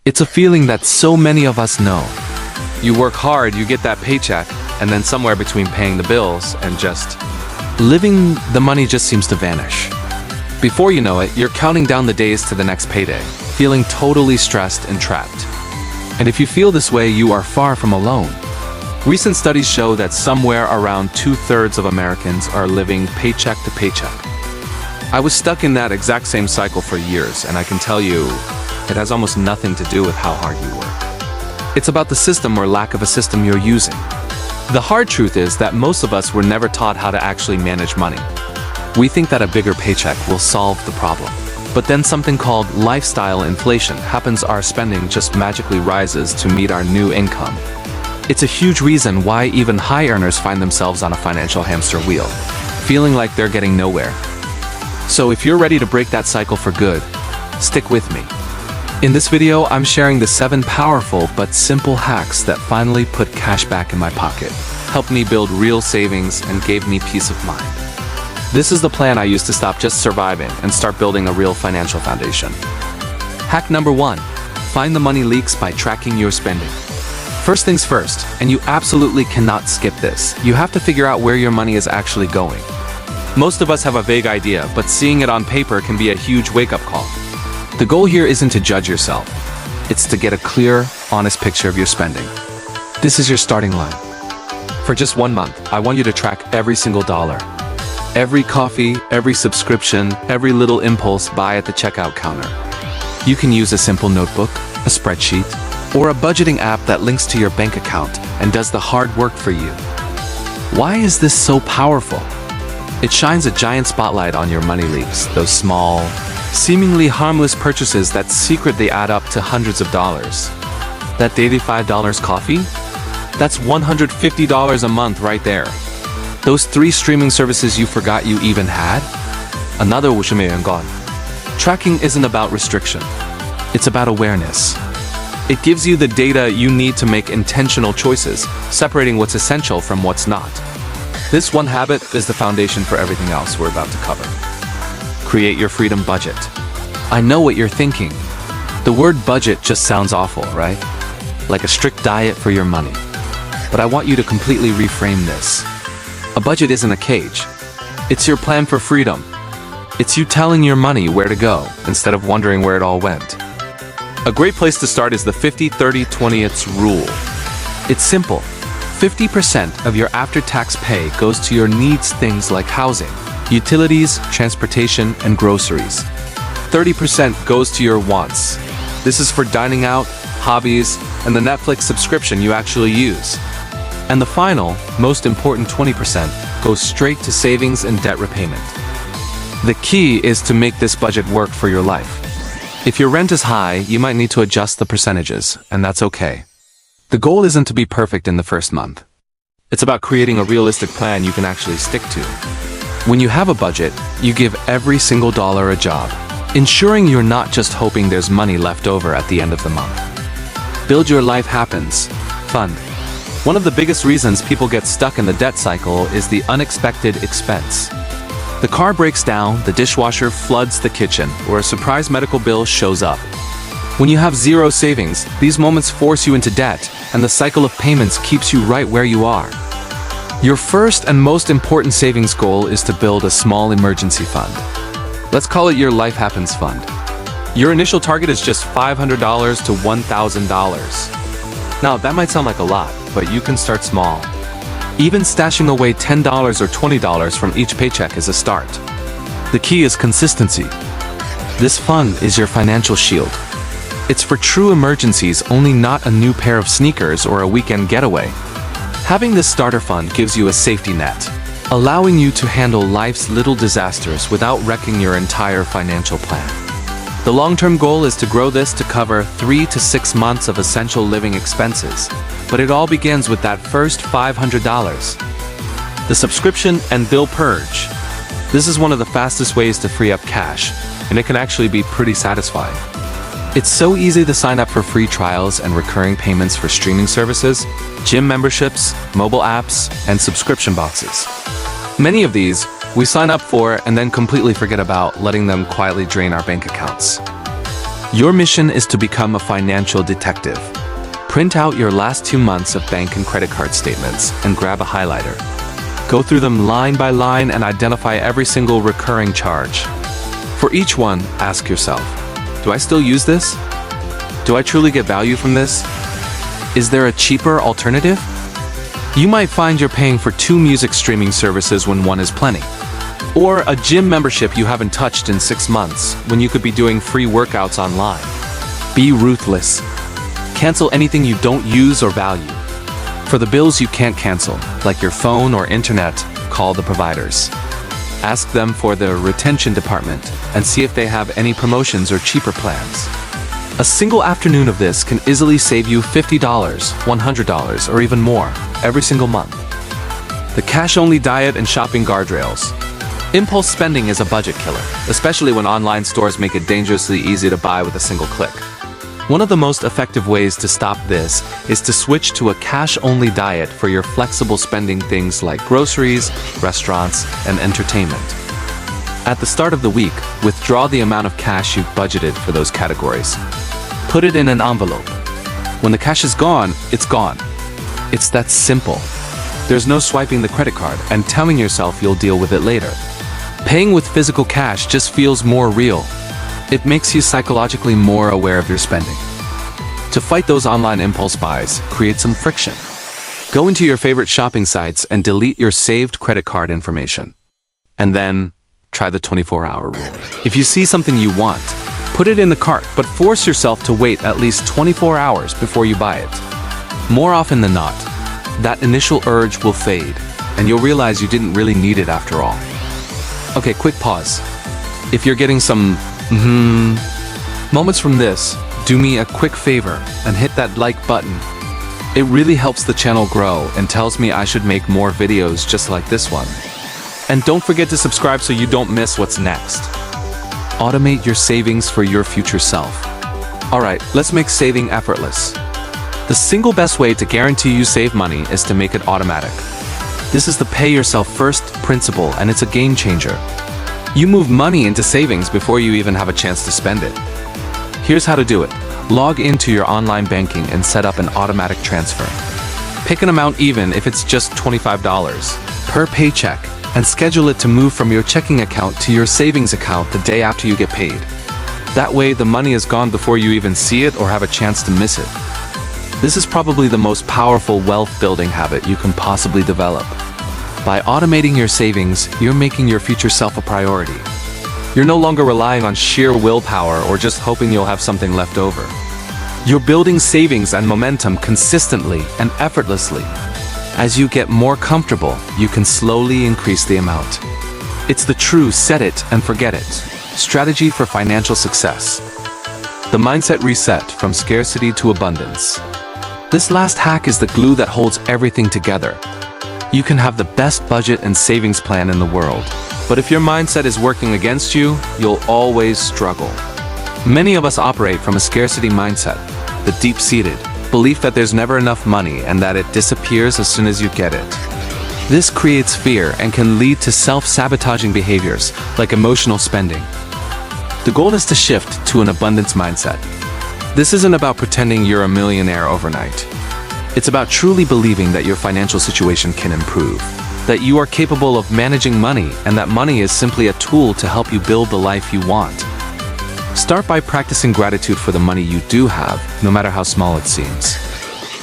It's a feeling that so many of us know. You work hard, you get that paycheck, and then somewhere between paying the bills and just living, the money just seems to vanish. Before you know it, you're counting down the days to the next payday, feeling totally stressed and trapped. And if you feel this way, you are far from alone. Recent studies show that somewhere around 2/3 of Americans are living paycheck to paycheck. I was stuck in that exact same cycle for years, and I can tell you, it has almost nothing to do with how hard you work. It's about the system or lack of a system you're using. The hard truth is that most of us were never taught how to actually manage money. We think that a bigger paycheck will solve the problem. But then something called lifestyle inflation happens. Our spending just magically rises to meet our new income. It's a huge reason why even high earners find themselves on a financial hamster wheel, feeling like they're getting nowhere. So if you're ready to break that cycle for good, stick with me. In this video, I'm sharing the 7 powerful but simple hacks that finally put cash back in my pocket, helped me build real savings, and gave me peace of mind. This is the plan I used to stop just surviving and start building a real financial foundation. Hack number 1. Find the money leaks by tracking your spending. First things first, and you absolutely cannot skip this, you have to figure out where your money is actually going. Most of us have a vague idea, but seeing it on paper can be a huge wake-up call. The goal here isn't to judge yourself. It's to get a clear, honest picture of your spending. This is your starting line. For just 1 month, I want you to track every single dollar. Every coffee, every subscription, every little impulse buy at the checkout counter. You can use a simple notebook, a spreadsheet, or a budgeting app that links to your bank account and does the hard work for you. Why is this so powerful? It shines a giant spotlight on your money leaks, those small, seemingly harmless purchases that secretly add up to hundreds of dollars. That daily $5 coffee? That's $150 a month right there. Those 3 streaming services you forgot you even had? Another 50만 원 gone. Tracking isn't about restriction. It's about awareness. It gives you the data you need to make intentional choices, separating what's essential from what's not. This one habit is the foundation for everything else we're about to cover. Create your freedom budget. I know what you're thinking. The word budget just sounds awful, right? Like a strict diet for your money. But I want you to completely reframe this. A budget isn't a cage. It's your plan for freedom. It's you telling your money where to go instead of wondering where it all went. A great place to start is the 50-30-20 rule. It's simple. 50% of your after-tax pay goes to your needs, things like housing, utilities, transportation, and groceries. 30% goes to your wants. This is for dining out, hobbies, and the Netflix subscription you actually use. And the final, most important 20% goes straight to savings and debt repayment. The key is to make this budget work for your life. If your rent is high, you might need to adjust the percentages, and that's okay. The goal isn't to be perfect in the first month. It's about creating a realistic plan you can actually stick to. When you have a budget, you give every single dollar a job, ensuring you're not just hoping there's money left over at the end of the month. Build Your Life Happens Fund. One of the biggest reasons people get stuck in the debt cycle is the unexpected expense. The car breaks down, the dishwasher floods the kitchen, or a surprise medical bill shows up. When you have zero savings, these moments force you into debt, and the cycle of payments keeps you right where you are. Your first and most important savings goal is to build a small emergency fund. Let's call it your Life Happens Fund. Your initial target is just $500 to $1,000. Now, that might sound like a lot, but you can start small. Even stashing away $10 or $20 from each paycheck is a start. The key is consistency. This fund is your financial shield. It's for true emergencies, only not a new pair of sneakers or a weekend getaway. Having this starter fund gives you a safety net, allowing you to handle life's little disasters without wrecking your entire financial plan. The long-term goal is to grow this to cover 3 to 6 months of essential living expenses, but it all begins with that first $500. The subscription and bill purge. This is one of the fastest ways to free up cash, and it can actually be pretty satisfying. It's so easy to sign up for free trials and recurring payments for streaming services, gym memberships, mobile apps, and subscription boxes. Many of these we sign up for and then completely forget about, letting them quietly drain our bank accounts. Your mission is to become a financial detective. Print out your last 2 months of bank and credit card statements and grab a highlighter. Go through them line by line and identify every single recurring charge. For each one, ask yourself, do I still use this? Do I truly get value from this? Is there a cheaper alternative? You might find you're paying for 2 music streaming services when one is plenty. Or a gym membership you haven't touched in 6 months when you could be doing free workouts online. Be ruthless. Cancel anything you don't use or value. For the bills you can't cancel, like your phone or internet, call the providers. Ask them for the retention department and see if they have any promotions or cheaper plans. A single afternoon of this can easily save you $50, $100, or even more every single month. The cash-only diet and shopping guardrails. Impulse spending is a budget killer, especially when online stores make it dangerously easy to buy with a single click. One of the most effective ways to stop this is to switch to a cash-only diet for your flexible spending, things like groceries, restaurants, and entertainment. At the start of the week, withdraw the amount of cash you've budgeted for those categories. Put it in an envelope. When the cash is gone, it's gone. It's that simple. There's no swiping the credit card and telling yourself you'll deal with it later. Paying with physical cash just feels more real. It makes you psychologically more aware of your spending. To fight those online impulse buys, create some friction. Go into your favorite shopping sites and delete your saved credit card information. And then, try the 24-hour rule. If you see something you want, put it in the cart, but force yourself to wait at least 24 hours before you buy it. More often than not, that initial urge will fade, and you'll realize you didn't really need it after all. Okay, quick pause. If you're getting some moments from this, do me a quick favor and hit that like button. It really helps the channel grow and tells me I should make more videos just like this one. And don't forget to subscribe so you don't miss what's next. Automate your savings for your future self. Alright, let's make saving effortless. The single best way to guarantee you save money is to make it automatic. This is the pay yourself first principle, and it's a game changer. You move money into savings before you even have a chance to spend it. Here's how to do it. Log into your online banking and set up an automatic transfer. Pick an amount, even if it's just $25 per paycheck, and schedule it to move from your checking account to your savings account the day after you get paid. That way, the money is gone before you even see it or have a chance to miss it. This is probably the most powerful wealth-building habit you can possibly develop. By automating your savings, you're making your future self a priority. You're no longer relying on sheer willpower or just hoping you'll have something left over. You're building savings and momentum consistently and effortlessly. As you get more comfortable, you can slowly increase the amount. It's the true set it and forget it strategy for financial success. The mindset reset from scarcity to abundance. This last hack is the glue that holds everything together. You can have the best budget and savings plan in the world, but if your mindset is working against you, you'll always struggle. Many of us operate from a scarcity mindset, the deep-seated belief that there's never enough money and that it disappears as soon as you get it. This creates fear and can lead to self-sabotaging behaviors like emotional spending. The goal is to shift to an abundance mindset. This isn't about pretending you're a millionaire overnight. It's about truly believing that your financial situation can improve, that you are capable of managing money, and that money is simply a tool to help you build the life you want. Start by practicing gratitude for the money you do have, no matter how small it seems.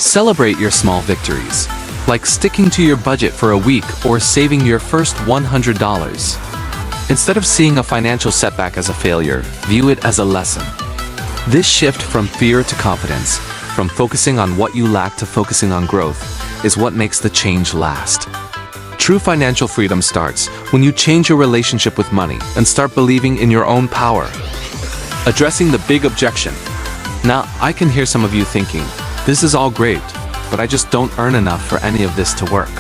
Celebrate your small victories, like sticking to your budget for a week or saving your first $100. Instead of seeing a financial setback as a failure, view it as a lesson. This shift from fear to confidence, from focusing on what you lack to focusing on growth, is what makes the change last. True financial freedom starts when you change your relationship with money and start believing in your own power. Addressing the big objection. Now, I can hear some of you thinking, this is all great, but I just don't earn enough for any of this to work.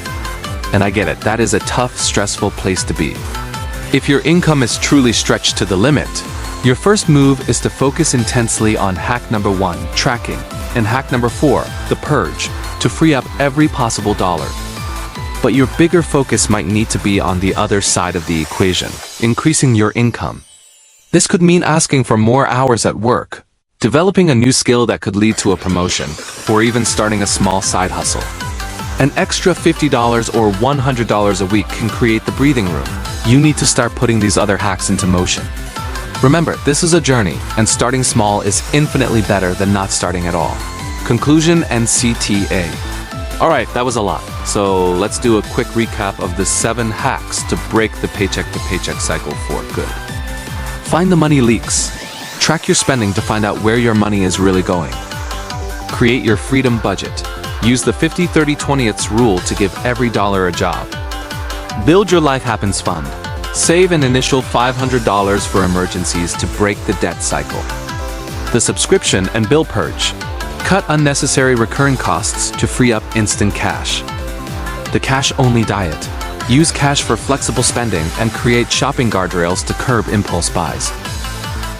And I get it, that is a tough, stressful place to be. If your income is truly stretched to the limit, your first move is to focus intensely on hack number 1, tracking, and hack number 4, the purge, to free up every possible dollar. But your bigger focus might need to be on the other side of the equation, increasing your income. This could mean asking for more hours at work, developing a new skill that could lead to a promotion, or even starting a small side hustle. An extra $50 or $100 a week can create the breathing room. You need to start putting these other hacks into motion. Remember, this is a journey, and starting small is infinitely better than not starting at all. Conclusion and CTA. Alright, that was a lot. So let's do a quick recap of the 7 hacks to break the paycheck-to-paycheck cycle for good. Find the money leaks. Track your spending to find out where your money is really going. Create your freedom budget. Use the 50-30-20th rule to give every dollar a job. Build your Life Happens Fund. Save an initial $500 for emergencies to break the debt cycle. The subscription and bill purge. Cut unnecessary recurring costs to free up instant cash. The cash-only diet. Use cash for flexible spending and create shopping guardrails to curb impulse buys.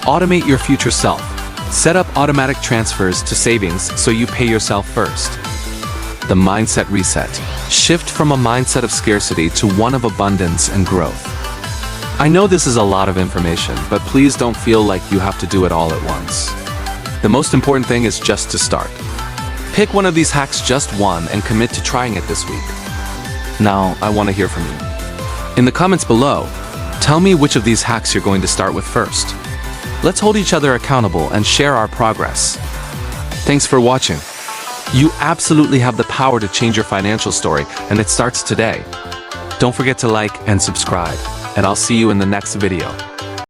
Automate your future self. Set up automatic transfers to savings so you pay yourself first. The mindset reset. Shift from a mindset of scarcity to one of abundance and growth. I know this is a lot of information, but please don't feel like you have to do it all at once. The most important thing is just to start. Pick one of these hacks, just one, and commit to trying it this week. Now, I want to hear from you. In the comments below, tell me which of these hacks you're going to start with first. Let's hold each other accountable and share our progress. Thanks for watching. You absolutely have the power to change your financial story, and it starts today. Don't forget to like and subscribe, and I'll see you in the next video.